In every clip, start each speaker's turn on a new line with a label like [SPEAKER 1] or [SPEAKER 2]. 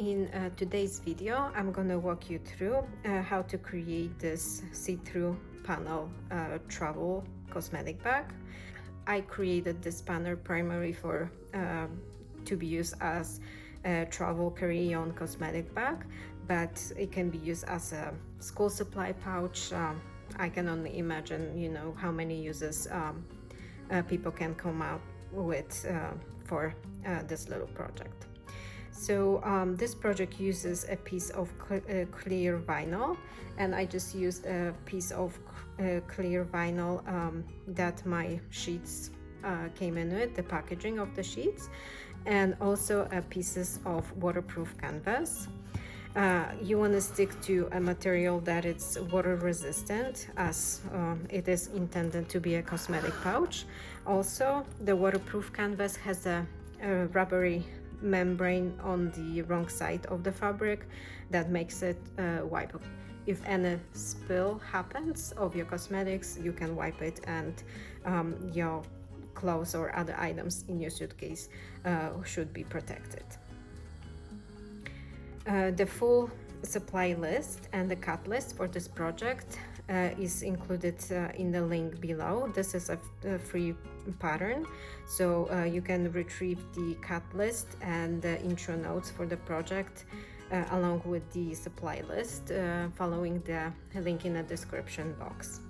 [SPEAKER 1] In today's video, I'm gonna walk you through how to create this see-through panel travel cosmetic bag. I created this panel primarily for to be used as a travel carry-on cosmetic bag, but it can be used as a school supply pouch. I can only imagine, you know, how many uses people can come up with for this little project. So this project uses a piece of clear vinyl, and I just used a piece of clear vinyl that my sheets came in with, the packaging of the sheets, and also pieces of waterproof canvas. You want to stick to a material that is water resistant, as it is intended to be a cosmetic pouch. Also, the waterproof canvas has a rubbery membrane on the wrong side of the fabric that makes it wipeable. If any spill happens of your cosmetics, you can wipe it, and your clothes or other items in your suitcase should be protected. The full supply list and the cut list for this project is included in the link below. This is a free pattern, so you can retrieve the cut list and the intro notes for the project along with the supply list following the link in the description box.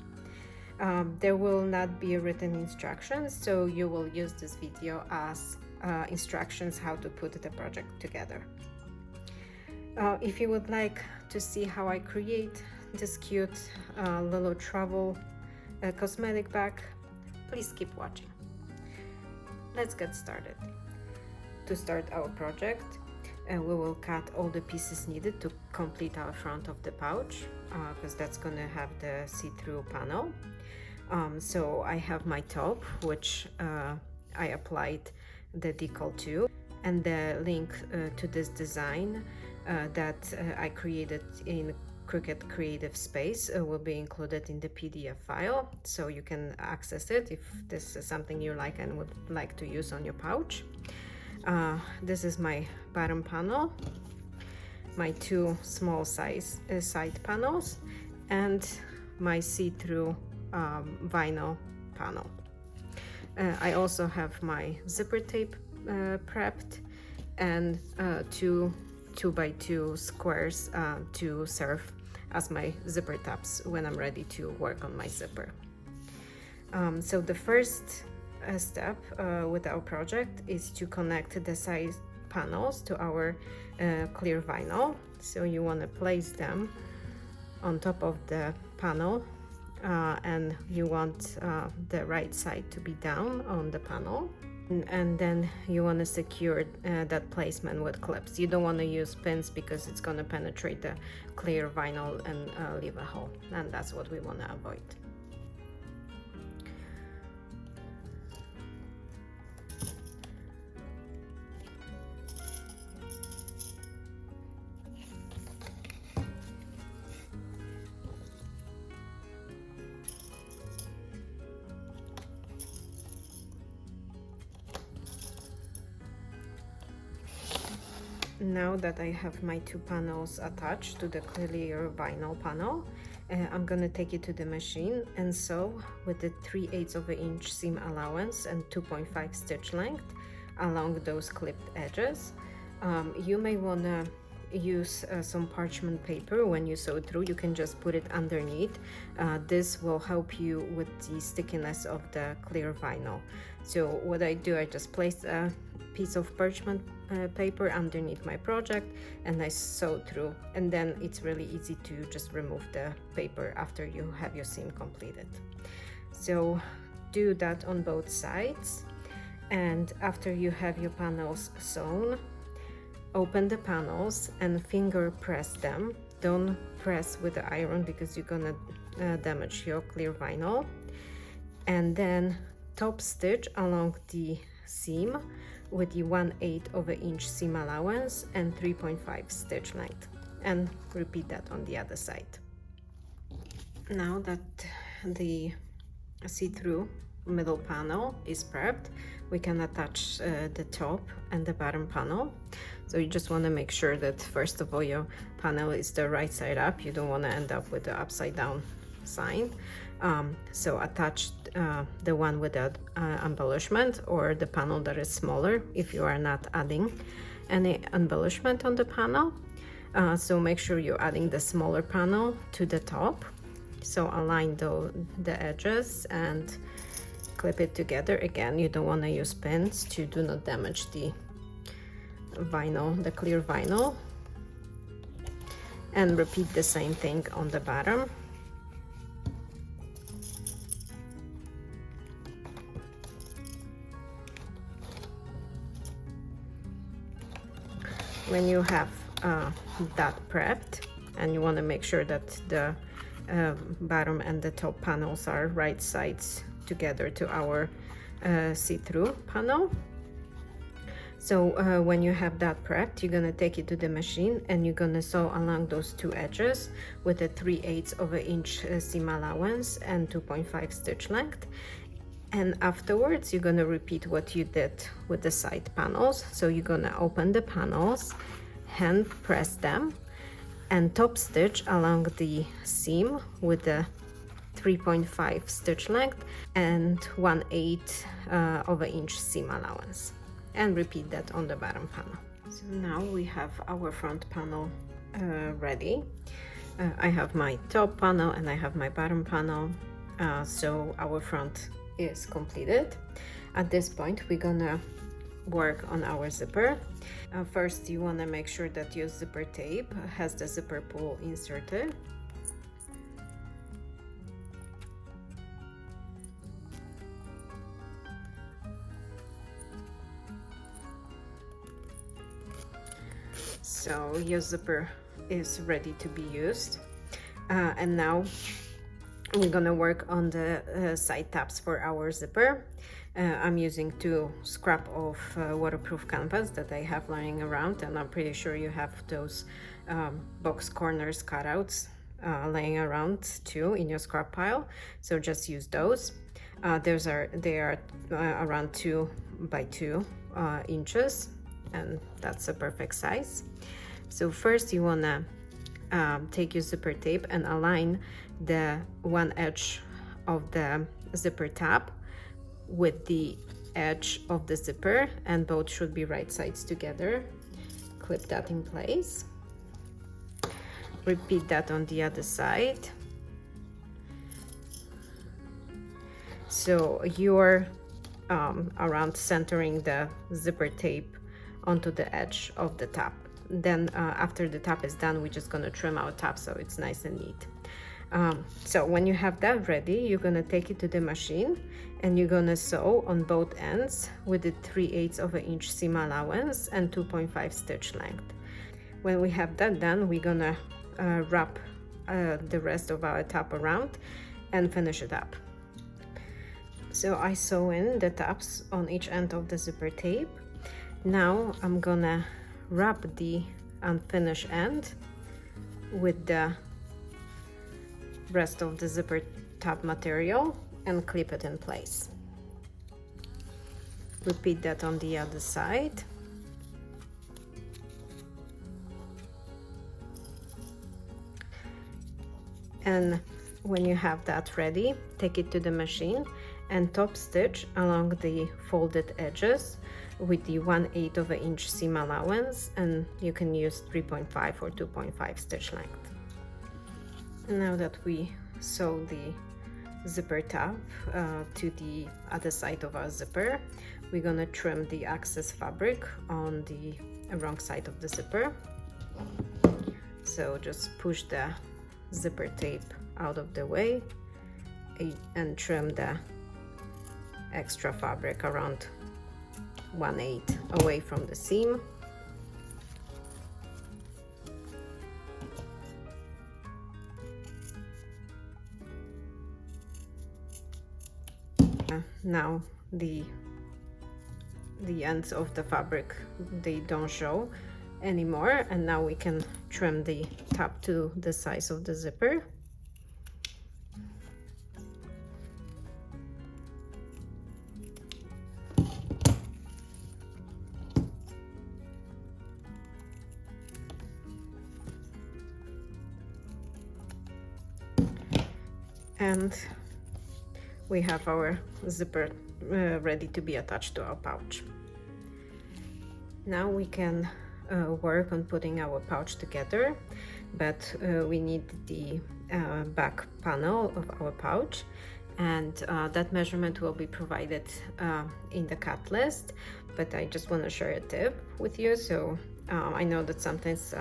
[SPEAKER 1] There will not be written instructions, so you will use this video as instructions how to put the project together. If you would like to see how I create this cute little travel cosmetic bag, please keep watching. Let's get started. To start our project, we will cut all the pieces needed to complete our front of the pouch, because that's gonna have the see-through panel. So I have my top, which I applied the decal to, and the link to this design that I created in Cricut Creative Space will be included in the PDF file, so you can access it if this is something you like and would like to use on your pouch. This is my bottom panel, my two small size side panels, and my see-through vinyl panel. I also have my zipper tape prepped, and two 2x2 squares to serve as my zipper tabs when I'm ready to work on my zipper. So the first step with our project is to connect the side panels to our clear vinyl. So you want to place them on top of the panel, and you want the right side to be down on the panel. And then you want to secure that placement with clips. You don't want to use pins because it's going to penetrate the clear vinyl and leave a hole, and that's what we want to avoid. Now that I have my two panels attached to the clear vinyl panel, I'm gonna take it to the machine and sew with the 3/8 of an inch seam allowance and 2.5 stitch length along those clipped edges. You may wanna use some parchment paper when you sew through. You can just put it underneath. This will help you with the stickiness of the clear vinyl. So what I do, I just place a piece of parchment paper underneath my project and I sew through, and then it's really easy to just remove the paper after you have your seam completed. So do that on both sides, and after you have your panels sewn, open the panels and finger press them. Don't press with the iron because you're gonna damage your clear vinyl. And then top stitch along the seam with the 1/8 of an inch seam allowance and 3.5 stitch length, and repeat that on the other side. Now that the see-through middle panel is prepped, we can attach the top and the bottom panel. So you just want to make sure that first of all your panel is the right side up. You don't want to end up with the upside down sign. So attach the one with the embellishment, or the panel that is smaller if you are not adding any embellishment on the panel. So make sure you're adding the smaller panel to the top. So align the edges and clip it together. Again, you don't want to use pins to do not damage the vinyl, the clear vinyl. And repeat the same thing on the bottom. When you have that prepped, and you want to make sure that the bottom and the top panels are right sides together to our see-through panel. So when you have that prepped, you're gonna take it to the machine and you're gonna sew along those two edges with a 3/8 of an inch seam allowance and 2.5 stitch length. And afterwards, you're gonna repeat what you did with the side panels. So you're gonna open the panels, hand press them, and top stitch along the seam with the 3.5 stitch length and 1/8 of an inch seam allowance. And repeat that on the bottom panel. So now we have our front panel ready. I have my top panel and I have my bottom panel. So our front is completed. At this point, we're gonna work on our zipper. First, you want to make sure that your zipper tape has the zipper pull inserted. So your zipper is ready to be used. And now we're gonna work on the side tabs for our zipper. I'm using 2 scrap of waterproof canvas that I have lying around, and I'm pretty sure you have those box corners cutouts laying around too in your scrap pile. So just use those. They are around 2 by 2 inches, and that's a perfect size. So first you wanna take your zipper tape and align the one edge of the zipper tab with the edge of the zipper, and both should be right sides together. Clip that in place. Repeat that on the other side. So you're around centering the zipper tape onto the edge of the tab. Then after the tab is done, we're just gonna trim our tab so it's nice and neat. So when you have that ready, you're gonna take it to the machine and you're gonna sew on both ends with the 3/8 of an inch seam allowance and 2.5 stitch length. When we have that done, we're gonna wrap the rest of our tab around and finish it up. So I sew in the tabs on each end of the zipper tape. Now I'm gonna wrap the unfinished end with the rest of the zipper tab material and clip it in place. Repeat that on the other side. And when you have that ready, take it to the machine and top stitch along the folded edges with the 1/8 of an inch seam allowance, and you can use 3.5 or 2.5 stitch length. And now that we sew the zipper tab to the other side of our zipper, we're gonna trim the excess fabric on the wrong side of the zipper. So just push the zipper tape out of the way and trim the extra fabric around 1/8 away from the seam. Now the ends of the fabric, they don't show anymore, and now we can trim the top to the size of the zipper. And we have our zipper ready to be attached to our pouch. Now we can work on putting our pouch together, but we need the back panel of our pouch, and that measurement will be provided in the cut list. But I just want to share a tip with you. So I know that sometimes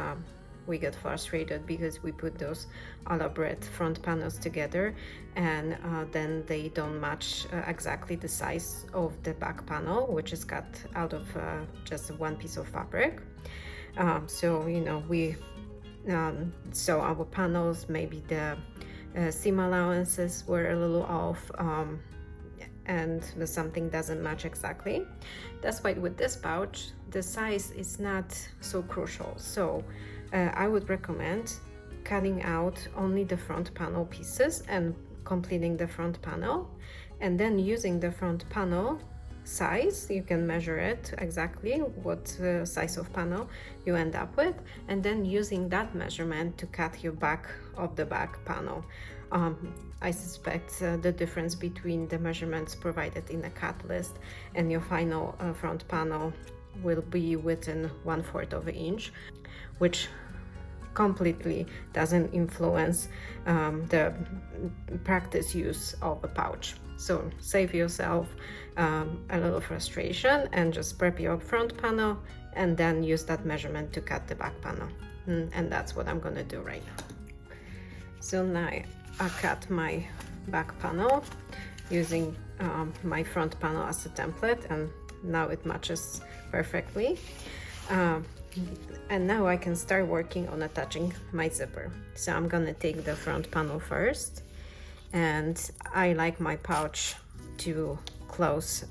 [SPEAKER 1] we get frustrated because we put those elaborate front panels together and then they don't match exactly the size of the back panel, which is cut out of just one piece of fabric. So you know, so our panels, maybe the seam allowances were a little off, and something doesn't match exactly. That's why with this pouch the size is not so crucial. So I would recommend cutting out only the front panel pieces and completing the front panel, and then using the front panel size, you can measure it exactly what size of panel you end up with, and then using that measurement to cut your back of the back panel. I suspect the difference between the measurements provided in the cut list and your final front panel will be within 1/4 of an inch, which completely doesn't influence the practice use of a pouch. So save yourself a little frustration and just prep your front panel and then use that measurement to cut the back panel. And that's what I'm gonna do right now. So now I cut my back panel using my front panel as a template, and now it matches perfectly. And now I can start working on attaching my zipper. So I'm gonna take the front panel first, and I like my pouch to close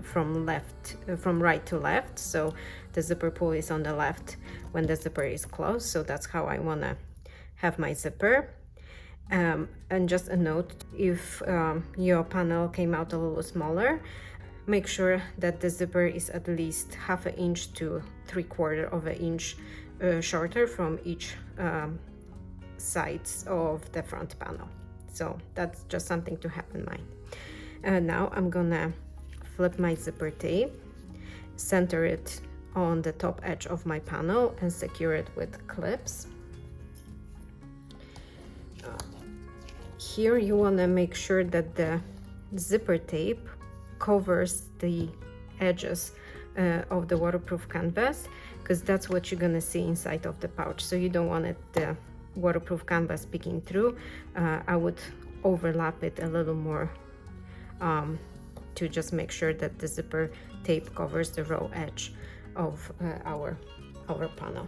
[SPEAKER 1] from right to left, so the zipper pull is on the left when the zipper is closed. So that's how I wanna have my zipper. And just a note, if your panel came out a little smaller, make sure that the zipper is at least 1/2 inch to 3/4 of an inch shorter from each sides of the front panel. So that's just something to have in mind. Now I'm gonna flip my zipper tape, center it on the top edge of my panel and secure it with clips. Here you want to make sure that the zipper tape covers the edges of the waterproof canvas, because that's what you're gonna see inside of the pouch. So you don't want the waterproof canvas peeking through. I would overlap it a little more to just make sure that the zipper tape covers the raw edge of our panel.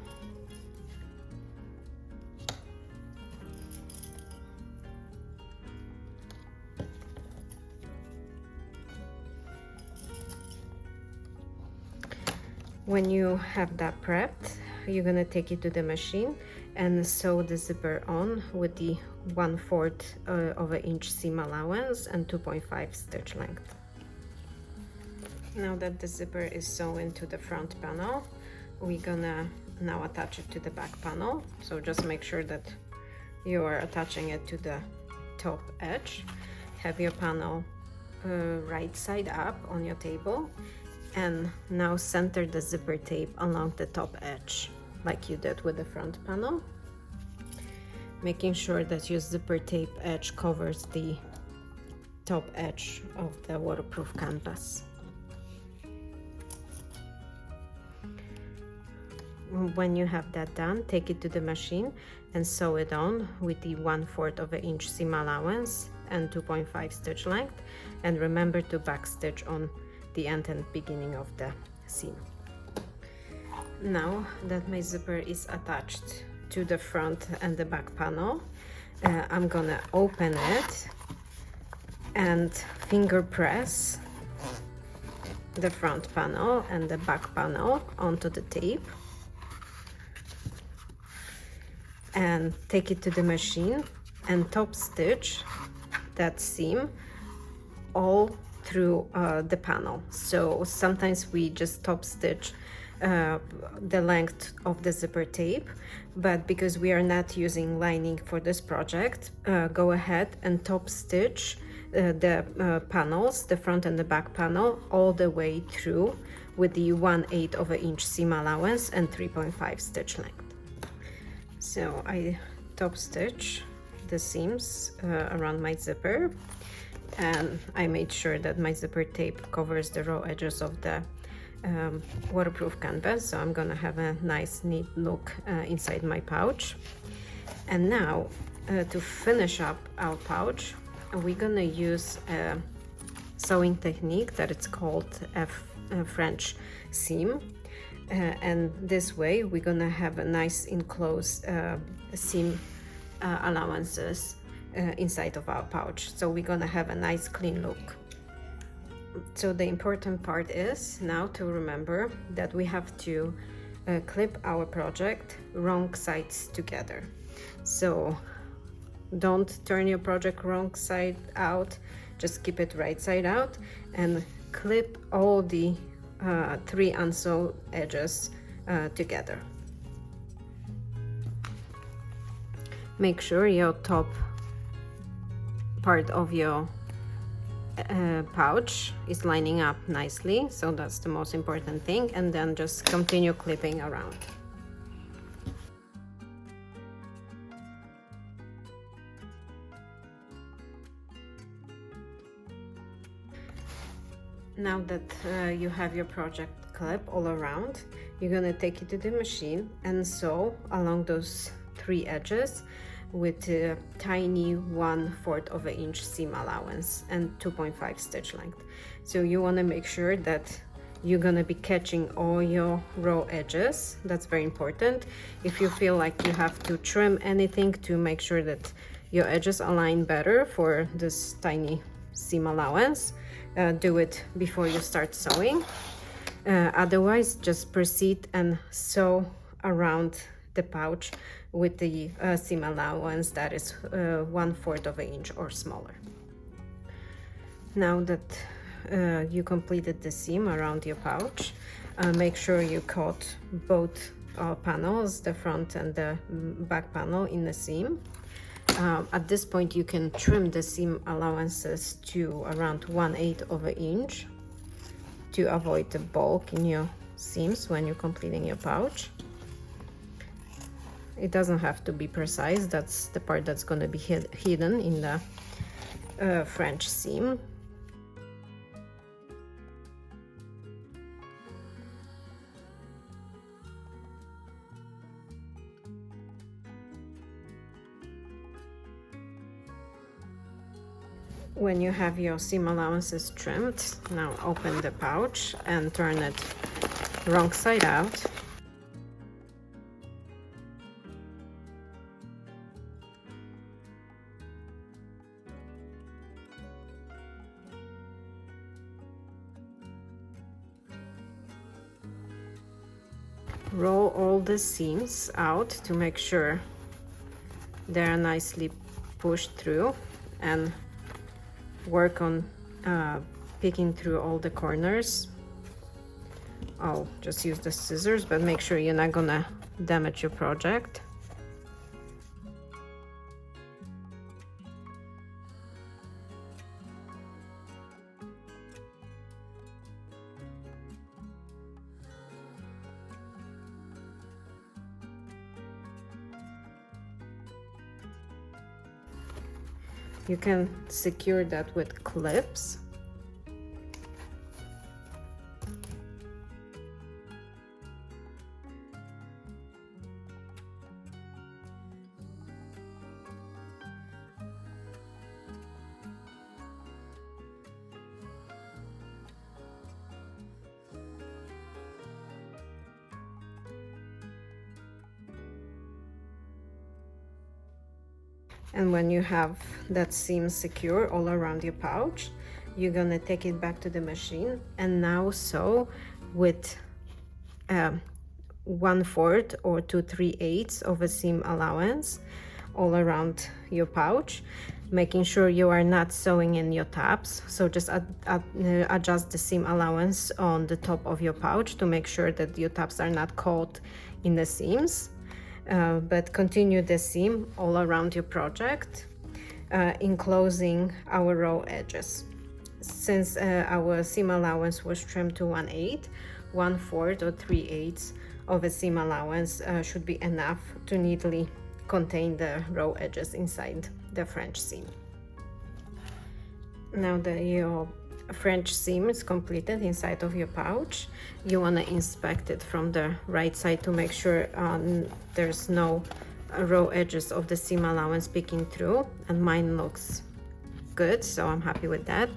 [SPEAKER 1] When you have that prepped, you're gonna take it to the machine and sew the zipper on with the 1/4 of an inch seam allowance and 2.5 stitch length. Now that the zipper is sewn to the front panel, we're gonna now attach it to the back panel. So just make sure that you are attaching it to the top edge. Have your panel right side up on your table, and now center the zipper tape along the top edge like you did with the front panel, making sure that your zipper tape edge covers the top edge of the waterproof canvas. When you have that done, take it to the machine and sew it on with the 1/4 of an inch seam allowance and 2.5 stitch length, and remember to back stitch on the end and beginning of the seam. Now that my zipper is attached to the front and the back panel, I'm gonna open it and finger press the front panel and the back panel onto the tape, and take it to the machine and top stitch that seam all through the panel. So sometimes we just top stitch the length of the zipper tape, but because we are not using lining for this project, go ahead and top stitch the panels, the front and the back panel, all the way through with the 1/8 of an inch seam allowance and 3.5 stitch length. So I top stitch the seams around my zipper, and I made sure that my zipper tape covers the raw edges of the waterproof canvas, so I'm gonna have a nice neat look inside my pouch. And now to finish up our pouch, we're gonna use a sewing technique that it's called a French seam, and this way we're gonna have a nice enclosed seam allowances inside of our pouch, so we're gonna have a nice clean look. So the important part is now to remember that we have to clip our project wrong sides together. So don't turn your project wrong side out, just keep it right side out and clip all the 3 unsewed edges together. Make sure your top part of your pouch is lining up nicely, so that's the most important thing, and then just continue clipping around. Now that you have your project clip all around, you're gonna take it to the machine and sew along those 3 edges with a tiny 1/4 of an inch seam allowance and 2.5 stitch length. So you want to make sure that you're gonna be catching all your raw edges. That's very important. If you feel like you have to trim anything to make sure that your edges align better for this tiny seam allowance, do it before you start sewing. Otherwise, just proceed and sew around the pouch with the seam allowance that is 1/4 of an inch or smaller. Now that you completed the seam around your pouch, make sure you cut both panels, the front and the back panel, in the seam. At this point you can trim the seam allowances to around 1/8 of an inch to avoid the bulk in your seams when you're completing your pouch. It doesn't have to be precise, that's the part that's going to be hidden in the French seam. When you have your seam allowances trimmed, now open the pouch and turn it wrong side out. Roll all the seams out to make sure they're nicely pushed through, and work on picking through all the corners. I'll just use the scissors, but make sure you're not gonna damage your project. You can secure that with clips. And when you have that seam secure all around your pouch, you're gonna take it back to the machine and now sew with 1/4 or 2 3/8 of a seam allowance all around your pouch. making sure you are not sewing in your tabs. So just adjust the seam allowance on the top of your pouch to make sure that your tabs are not caught in the seams. But continue the seam all around your project, enclosing our raw edges. Since our seam allowance was trimmed to 1/8, 1/4 or 3/8 of a seam allowance should be enough to neatly contain the raw edges inside the French seam. Now that your French seam is completed inside of your pouch, you want to inspect it from the right side to make sure there's no raw edges of the seam allowance peeking through, and mine looks good, so I'm happy with that.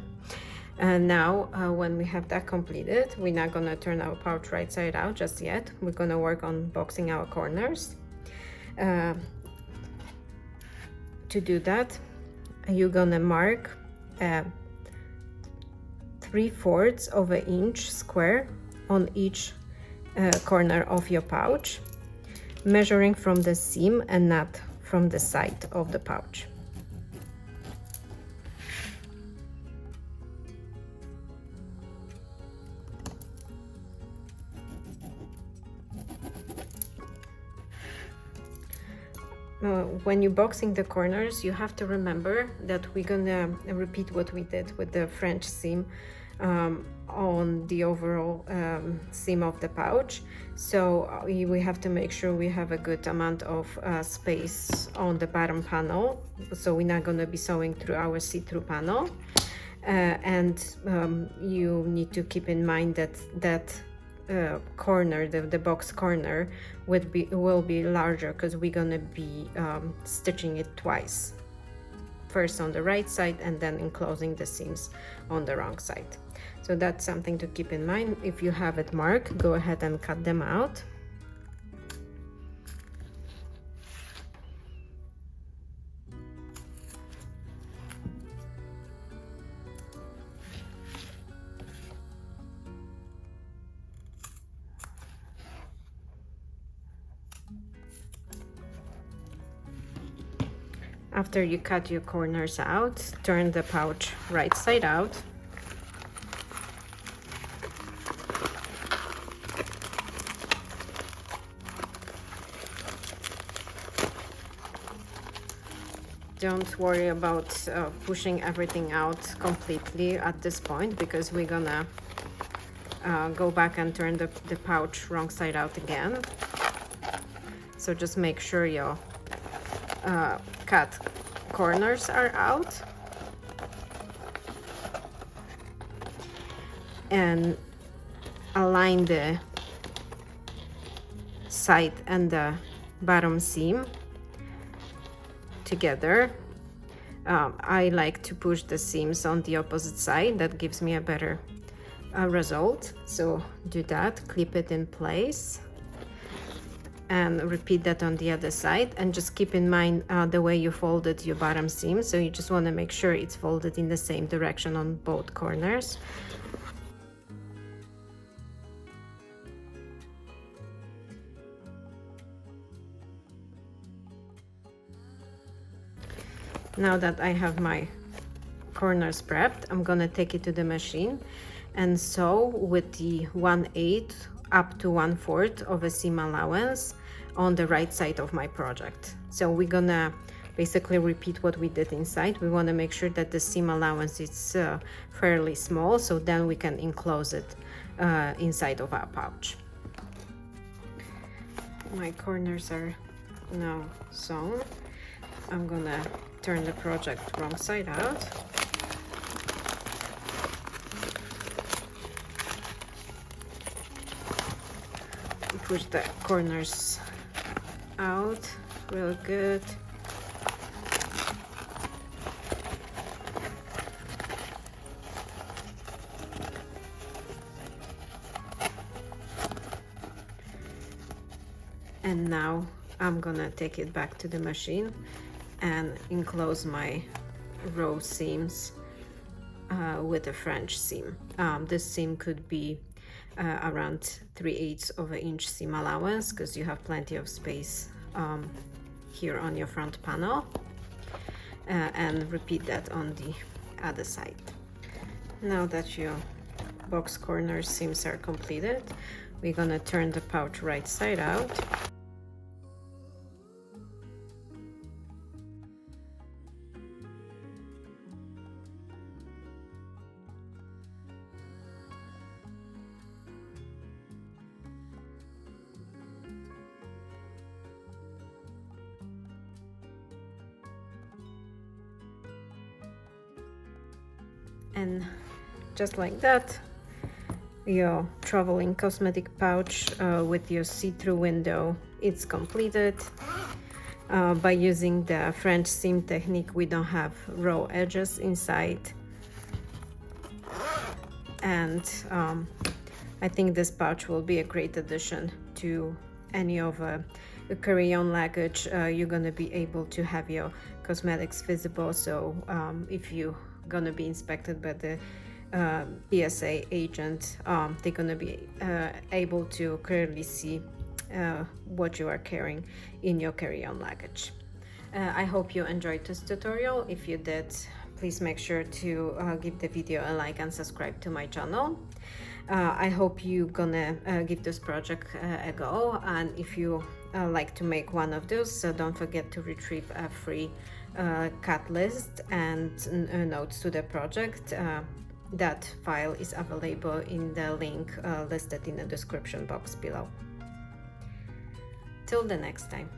[SPEAKER 1] And now when we have that completed, we're not gonna turn our pouch right side out just yet. We're gonna work on boxing our corners. To do that, you're gonna mark 3/4 of an inch square on each corner of your pouch, measuring from the seam and not from the side of the pouch. When you're boxing the corners, you have to remember that we're gonna repeat what we did with the French seam on the overall seam of the pouch. So we have to make sure we have a good amount of space on the bottom panel, so we're not gonna be sewing through our see-through panel. You need to keep in mind that corner, the box corner, will be larger because we're gonna be stitching it twice, first on the right side and then enclosing the seams on the wrong side. So that's something to keep in mind. If you have it marked, go ahead and cut them out. After you cut your corners out, turn the pouch right side out. Don't worry about pushing everything out completely at this point, because we're gonna go back and turn the pouch wrong side out again. So just make sure your cut corners are out, and align the side and the bottom seam together. I like to push the seams on the opposite side. That gives me a better result. So do that, clip it in place, and repeat that on the other side. And just keep in mind the way you folded your bottom seam. So you just want to make sure it's folded in the same direction on both corners. Now that I have my corners prepped, I'm gonna take it to the machine and sew with the 1/8 up to 1/4 of a seam allowance on the right side of my project. So we're gonna basically repeat what we did inside. We wanna make sure that the seam allowance is fairly small, so then we can enclose it inside of our pouch. My corners are now sewn. I'm gonna turn the project wrong side out. Push the corners out real good. And now I'm gonna take it back to the machine and enclose my row seams with a French seam. This seam could be around 3/8 of an inch seam allowance, because you have plenty of space here on your front panel. and repeat that on the other side. Now that your box corner seams are completed, we're gonna turn the pouch right side out. And just like that, your traveling cosmetic pouch with your see-through window, it's completed. By using the French seam technique, we don't have raw edges inside. And I think this pouch will be a great addition to any of a carry-on luggage. You're gonna be able to have your cosmetics visible, so if you're gonna be inspected by the PSA agent, they're gonna be able to clearly see what you are carrying in your carry-on luggage. I hope you enjoyed this tutorial. If you did, please make sure to give the video a like and subscribe to my channel. I hope you're gonna give this project a go, and if you like to make one of those, don't forget to retrieve a free cut list and notes to the project. That file is available in the link listed in the description box below. Till the next time.